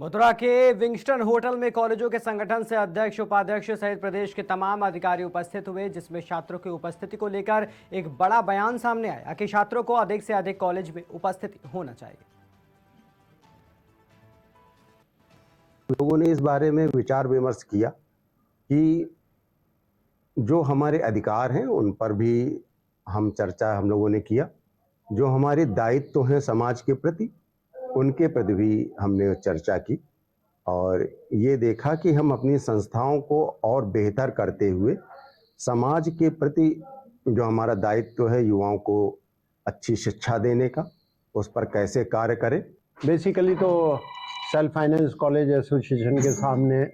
मथुरा के विंगस्टन होटल में कॉलेजों के संगठन से अध्यक्ष उपाध्यक्ष सहित प्रदेश के तमाम अधिकारी उपस्थित हुए, जिसमें छात्रों की उपस्थिति को लेकर एक बड़ा बयान सामने आया कि छात्रों को अधिक से अधिक कॉलेज में उपस्थिति होना चाहिए। लोगों ने इस बारे में विचार विमर्श किया कि जो हमारे अधिकार हैं उन पर भी हम लोगों ने किया, जो हमारे दायित्व हैं समाज के प्रति उनके प्रति भी हमने चर्चा की और ये देखा कि हम अपनी संस्थाओं को और बेहतर करते हुए समाज के प्रति जो हमारा दायित्व है युवाओं को अच्छी शिक्षा देने का, उस पर कैसे कार्य करें। बेसिकली तो सेल्फ फाइनेंस कॉलेज एसोसिएशन के सामने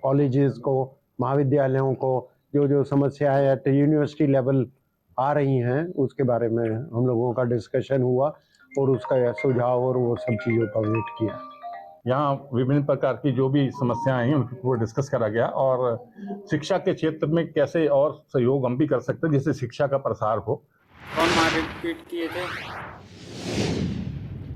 कॉलेजेस को, महाविद्यालयों को जो समस्याएं एट यूनिवर्सिटी लेवल आ रही हैं उसके बारे में हम लोगों का डिस्कशन हुआ और उसका सुझाव और वो सब चीज़ों का वेट किया। यहाँ विभिन्न प्रकार की जो भी समस्याएं हैं उनको डिस्कस करा गया और शिक्षा के क्षेत्र में कैसे और सहयोग हम भी कर सकते हैं जिससे शिक्षा का प्रसार हो। कौन मारपीट किए थे?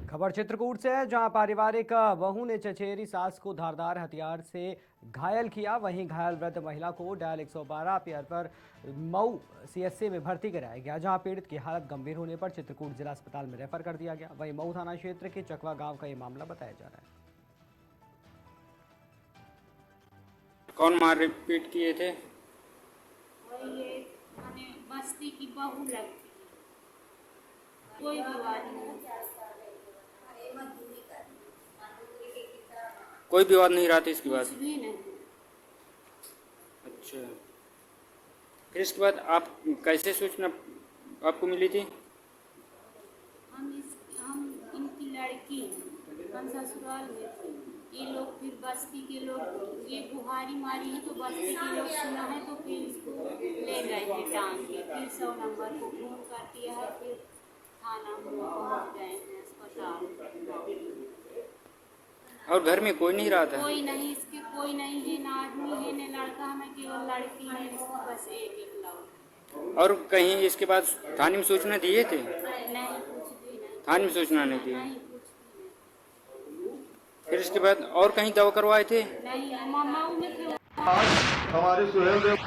खबर चित्रकूट से है, जहां पारिवारिक बहू ने चचेरी सास को धारदार हथियार से घायल किया। वहीं घायल वृद्ध महिला को डायल 112 पर पर मऊ सीएचसी में भर्ती कराया गया, जहां पीड़ित की हालत गंभीर होने पर चित्रकूट जिला अस्पताल में रेफर कर दिया गया। वहीं मऊ थाना क्षेत्र के चकवा गांव का ये मामला बताया जा रहा है। कौन मारपीट किए थे? ये बस्ती की बहू लगती, कोई विवाद नहीं, कोई विवाद नहीं रहा था इसके बाद? कुछ भी नहीं। अच्छा, फिर इसके बाद आप कैसे सूचना आपको मिली थी? हम इनकी लड़की हैं, हम ससुराल में थे। ये लोग फिर बस्ती के लोग ये गुहारी मारी है तो बस्ती के लोग सुना है तो फिर इसको ले गए थे टांग के, फिर 100 नंबर को फोन कर दिया है, फिर थाना में पहुँच गए हैं, अस्पताल। और घर में कोई नहीं रहा था? कोई नहीं, इसके कोई नहीं है, ना आदमी है न लड़का, हमें केवल लड़की है, बस एक लौट। और कहीं इसके बाद थाने में सूचना दिए थे? नहीं, कुछ भी नहीं, थाने में सूचना नहीं दी? नहीं कुछ भी नहीं। फिर इसके बाद और कहीं दवा करवाए थे? नहीं, मामा में थे। हमारे सुहेलदेव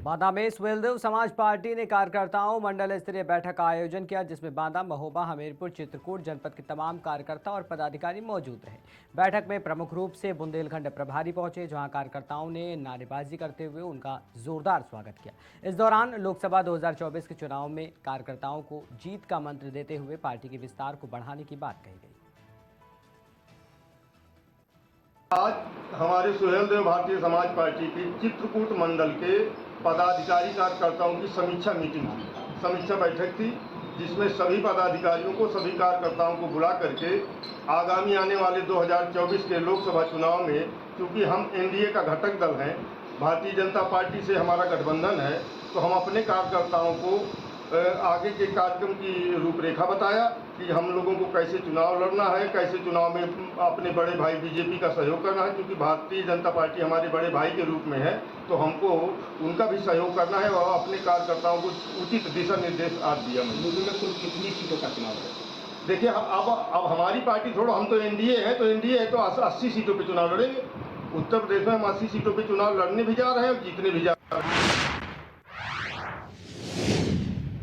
बांदा में सुहेलदेव समाज पार्टी ने कार्यकर्ताओं मंडल स्तरीय बैठक का आयोजन किया, जिसमें बांदा, महोबा, हमीरपुर, चित्रकूट जनपद के तमाम कार्यकर्ता और पदाधिकारी मौजूद रहे। बैठक में प्रमुख रूप से बुंदेलखंड प्रभारी पहुंचे, जहां कार्यकर्ताओं ने नारेबाजी करते हुए उनका जोरदार स्वागत किया। इस दौरान लोकसभा 2024 के चुनाव में कार्यकर्ताओं को जीत का मंत्र देते हुए पार्टी के विस्तार को बढ़ाने की बात कही गई। आज हमारे सुहेलदेव भारतीय समाज पार्टी की चित्रकूट मंडल के पदाधिकारी कार्यकर्ताओं की समीक्षा मीटिंग थी, समीक्षा बैठक थी, जिसमें सभी पदाधिकारियों को, सभी कार्यकर्ताओं को बुला करके आगामी आने वाले 2024 के लोकसभा चुनाव में, क्योंकि हम एनडीए का घटक दल हैं, भारतीय जनता पार्टी से हमारा गठबंधन है, तो हम अपने कार्यकर्ताओं को आगे के कार्यक्रम की रूपरेखा बताया कि हम लोगों को कैसे चुनाव लड़ना है, कैसे चुनाव में अपने बड़े भाई बीजेपी का सहयोग करना है, क्योंकि भारतीय जनता पार्टी हमारे बड़े भाई के रूप में है, तो हमको उनका भी सहयोग करना है और अपने कार्यकर्ताओं को उचित दिशा निर्देश आज दिया। कुल कितनी सीटों का चुनाव है? देखिए, अब हमारी पार्टी छोड़ो, हम तो एनडीए है, तो 80 सीटों पर चुनाव लड़ेंगे। उत्तर प्रदेश में हम 80 सीटों पर चुनाव लड़ने भी जा रहे हैं और जीतने भी जा रहे हैं।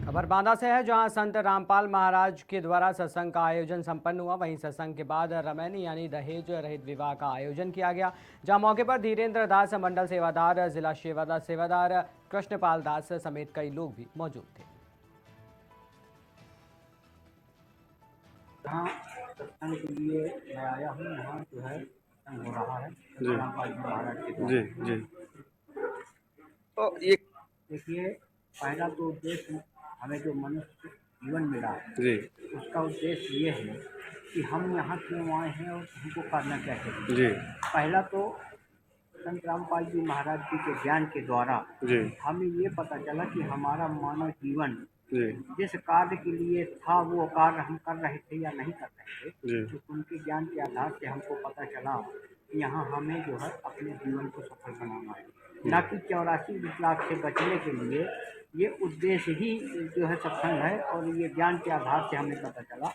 खबर बांदा से है, जहां संत रामपाल महाराज के द्वारा सत्संग का आयोजन संपन्न हुआ। वहीं सत्संग के बाद रमैनी यानी दहेज रहित विवाह का आयोजन किया गया, जहां मौके पर धीरेन्द्र दास मंडल सेवादार, जिला सेवादार कृष्णपाल दास समेत कई लोग भी मौजूद थे। यहाँ सत्संग के लिए मैं आया हूँ, यहाँ जो है सत्संग हो रहा है रामपाल महाराज के द्वारा। जी। तो ये देखिए, पहला तो उद्देश्य हमें जो मनुष्य जीवन मिला जी, उसका उद्देश्य ये है कि हम यहाँ क्यों आए हैं और हमको करना क्या चाहिए। जी, पहला तो संत रामपाल जी महाराज जी के ज्ञान के द्वारा जी, हमें ये पता चला कि हमारा मानव जीवन जी, जिस कार्य के लिए था वो कार्य हम कर रहे थे या नहीं कर रहे थे, जी, तो उनके ज्ञान के आधार से हमको पता चला कि यहाँ हमें जो है अपने जीवन को सफल बनाना है, न कि 84 लाख से बचने के लिए। ये उद्देश्य ही जो है सत्संग है और ये ज्ञान के आधार से हमें पता चला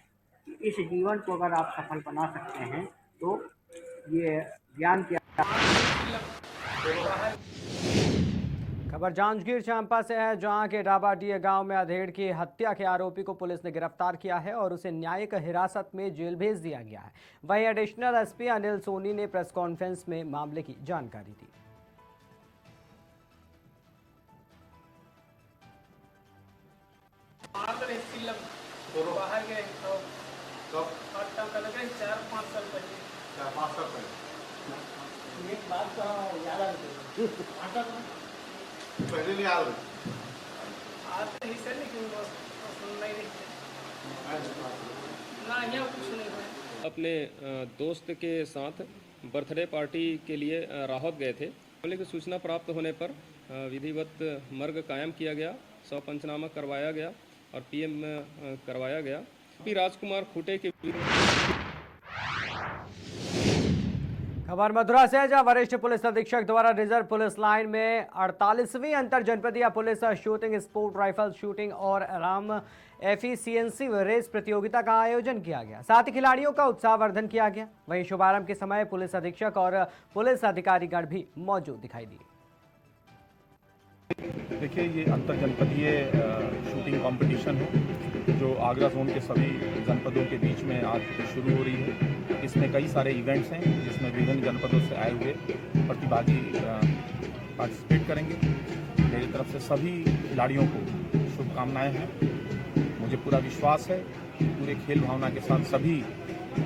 कि इस जीवन को अगर आप सफल बना सकते हैं तो ये ज्ञान की खबर जांजगीर चांपा से है, जहां के डाबाडीह गांव में अधेड़ की हत्या के आरोपी को पुलिस ने गिरफ्तार किया है और उसे न्यायिक हिरासत में जेल भेज दिया गया है। वहीं एडिशनल एसपी अनिल सोनी ने प्रेस कॉन्फ्रेंस में मामले की जानकारी दी। बाहर गए तो 4-5 साल पहले। एक बात तो याद आ गई पहले नहीं आ रही आते ही से, लेकिन नहीं ना यहाँ कुछ नहीं हुआ। अपने दोस्त के साथ बर्थडे पार्टी के लिए राहत गए थे। मामले की सूचना प्राप्त होने पर विधिवत मर्ग कायम किया गया, शव पंचनामा करवाया गया और पीएम करवाया गया। पी राजकुमार खुटे के खबर मथुरा से है, जहां वरिष्ठ पुलिस अधीक्षक द्वारा रिजर्व पुलिस लाइन में 48वीं अंतर जनपदीय police shooting, sport rifle shooting और आराम एफिशिएंसी रेस प्रतियोगिता का आयोजन किया गया। साथ ही खिलाड़ियों का उत्साहवर्धन किया गया। वहीं शुभारंभ के समय पुलिस अधीक्षक और पुलिस अधिकारीगण भी मौजूद दिखाई दिए। देखिए, ये अंतर जनपदीय शूटिंग कंपटीशन है जो आगरा जोन के सभी जनपदों के बीच में आज शुरू हो रही है। इसमें कई सारे इवेंट्स हैं जिसमें विभिन्न जनपदों से आए हुए प्रतिभागी पार्टिसिपेट करेंगे। मेरी तरफ से सभी खिलाड़ियों को शुभकामनाएं हैं। मुझे पूरा विश्वास है कि पूरे खेल भावना के साथ सभी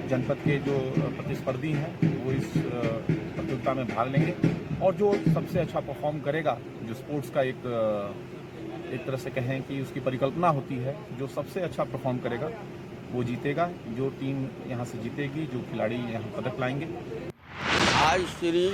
जनपद के जो प्रतिस्पर्धी हैं वो इस प्रतियोगिता में भाग लेंगे और जो सबसे अच्छा परफॉर्म करेगा, जो स्पोर्ट्स का एक तरह से कहें कि उसकी परिकल्पना होती है, जो सबसे अच्छा परफॉर्म करेगा वो जीतेगा। जो टीम यहाँ से जीतेगी, जो खिलाड़ी यहाँ पदक लाएंगे। आज श्री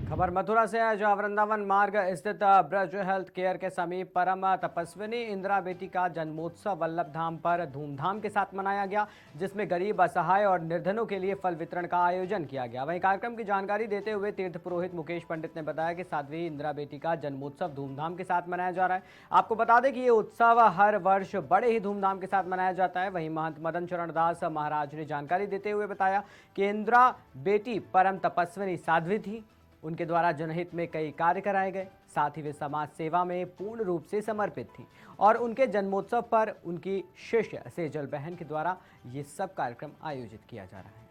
खबर मथुरा से है, जहां वृंदावन मार्ग स्थित ब्रज हेल्थ केयर के समीप परम तपस्विनी इंदिरा बेटी का जन्मोत्सव वल्लभ धाम पर धूमधाम के साथ मनाया गया, जिसमें गरीब, असहाय और निर्धनों के लिए फल वितरण का आयोजन किया गया। वहीं कार्यक्रम की जानकारी देते हुए तीर्थ पुरोहित मुकेश पंडित ने बताया कि 7वीं इंदिरा बेटी का जन्मोत्सव धूमधाम के साथ मनाया जा रहा है। आपको बता दें कि ये उत्सव हर वर्ष बड़े ही धूमधाम के साथ मनाया जाता है। वहीं महंत मदन चरण दास महाराज ने जानकारी देते हुए बताया कि इंदिरा बेटी परम तपस्विनी साध्वी थी। उनके द्वारा जनहित में कई कार्य कराए गए, साथ ही वे समाज सेवा में पूर्ण रूप से समर्पित थी और उनके जन्मोत्सव पर उनकी शिष्य सेजल बहन के द्वारा ये सब कार्यक्रम आयोजित किया जा रहा है।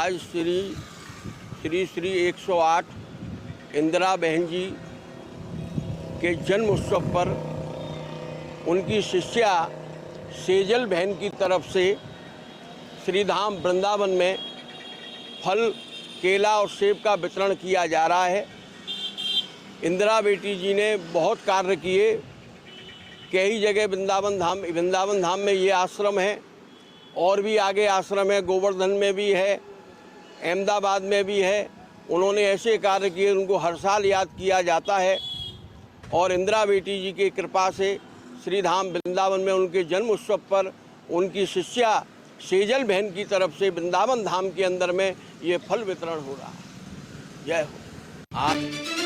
आज श्री 108 इंदिरा बहन जी के जन्म उत्सव पर उनकी शिष्या सेजल बहन की तरफ से श्रीधाम वृंदावन में फल, केला और सेब का वितरण किया जा रहा है। इंदिरा बेटी जी ने बहुत कार्य किए। कई जगह वृंदावन धाम में ये आश्रम है और भी आगे आश्रम है, गोवर्धन में भी है, अहमदाबाद में भी है। उन्होंने ऐसे कार्य किए, उनको हर साल याद किया जाता है और इंदिरा बेटी जी की कृपा से श्रीधाम वृंदावन में उनके जन्म उत्सव पर उनकी शिष्या सेजल बहन की तरफ से वृंदावन धाम के अंदर में ये फल वितरण हो रहा है। जय हो।